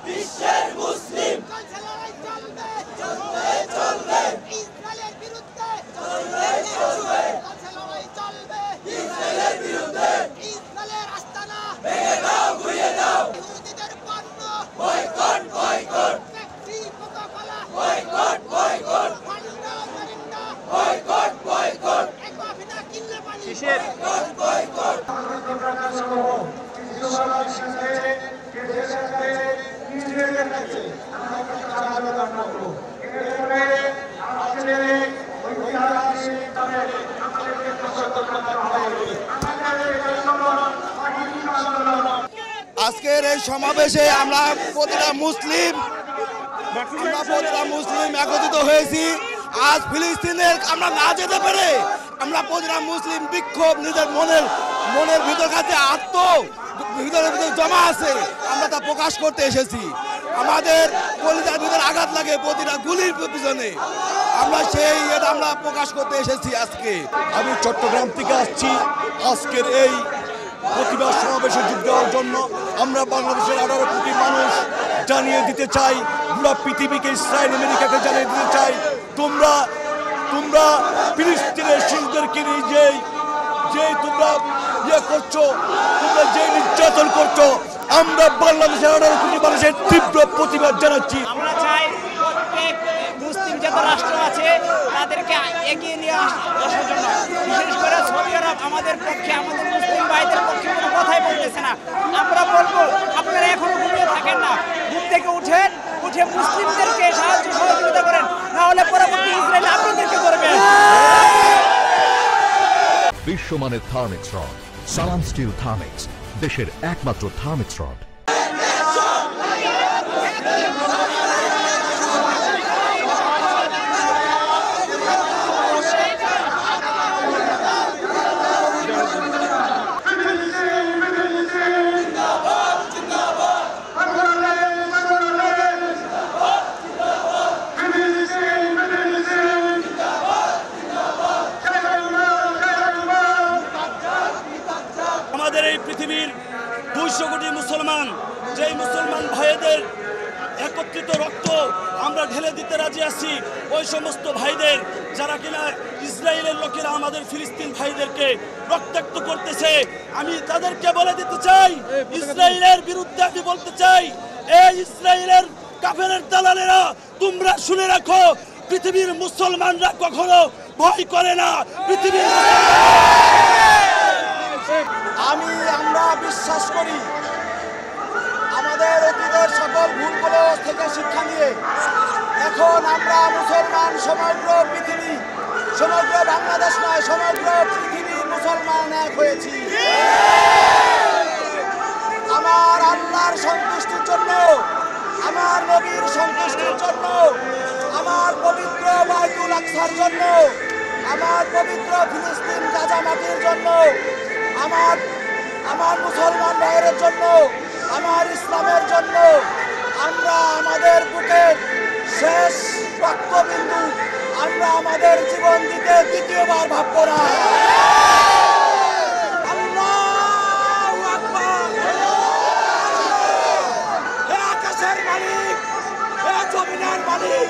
বিশ্বের মুসলিম আজকের এই সমাবেশে আমরা প্রতিটা মুসলিম একত্রিত হয়েছি। আজ ফিলিস্তিনের আমরা না যেতে পেরে আমরা প্রতিটা মুসলিম বিক্ষোভ নিজের মনের ভিতর কাছে ভিতরে জমা আছে, আমরা তা প্রকাশ করতে এসেছি। আমাদের কলিজার ভিতরে আঘাত লাগে প্রতিটা গুলির পিছনে, এটা আমরা প্রকাশ করতে এসেছি। আজকে আমি চট্টগ্রাম থেকে আসছি আজকের এই প্রতিবাদ সমাবেশে যোগ দেওয়ার জন্য। আমরা বাংলাদেশের 18 কোটি মানুষ জানিয়ে দিতে চাই, পুরো পৃথিবীকে, ইসরায়েল আমেরিকাকে জানিয়ে দিতে চাই, তোমরা ফিলিস্তিনের শিশুদেরকে নিয়ে যে তোমরা করছো, তোমরা যে নির্যাতন করছো, আমরা বাংলাদেশের 18 কোটি মানুষের তীব্র প্রতিবাদ জানাচ্ছি। আমরা চাই প্রত্যেক মুসলিম যত রাষ্ট্র আছে তাদেরকে এগিয়ে নিয়ে আসার জন্য। বিশেষ করে সৌদি আরব আমাদের পক্ষে, আমাদের মুসলিম ভাইদের পক্ষে কোনো কথাই বলতেছে না। আমরা বলবো আপনারা এখনো ঘুমিয়ে থাকেন না, ঘুম থেকে উঠে মুসলিমদেরকে সাহায্য সহযোগিতা করেন, নাহলে পরবর্তী ইসরায়েল আপনাদেরকে করবে। বিশ্বমানের থার্মিক্স রড, সালাম স্টিল থার্মিক্স, দেশের একমাত্র থার্মিক্স রড। আমাদের এই পৃথিবীর 200 কোটি মুসলমান, যেই মুসলমান ভাইদের একত্রিত রক্ত আমরা ঢেলে দিতে রাজি আছি, ওই সমস্ত ভাইদের যারা কিনা ইসরায়েলের লোকেরা আমাদের ফিলিস্তিন ভাইদেরকে রক্তাক্ত করতেছে, আমি তাদেরকে বলে দিতে চাই, ইসরায়েলের বিরুদ্ধে আমি বলতে চাই, এই ইসরায়েলের কাফেরের দালালেরা, তোমরা শুনে রাখো, পৃথিবীর মুসলমানরা কখনো ভয় করে না। পৃথিবীর আমরা বিশ্বাস করি আমাদের অতীতের সকল ভুলগুলো থেকে শিক্ষা নিয়ে এখন আমরা মুসলমান, সমগ্র পৃথিবী, সমগ্র বাংলাদেশ নয়, সমগ্র পৃথিবীর মুসলমান এক হয়েছি। আমার আল্লাহর সন্তুষ্টির জন্য, আমার নবীর সন্তুষ্টির জন্য, আমার পবিত্র বাইতুল আকসার জন্য, আমার পবিত্র ফিলিস্তিন গাজা মাটির জন্য, আমার মুসলমান ভাইয়ের জন্য, আমার ইসলামের জন্য আমরা আমাদের বুকের শেষ রক্তবিন্দু আমরা আমাদের জীবন দিতে দ্বিতীয়বার ভাববো না। আল্লাহু আকবার। হে আকাশের মালিক, হে জমিনের মালিক,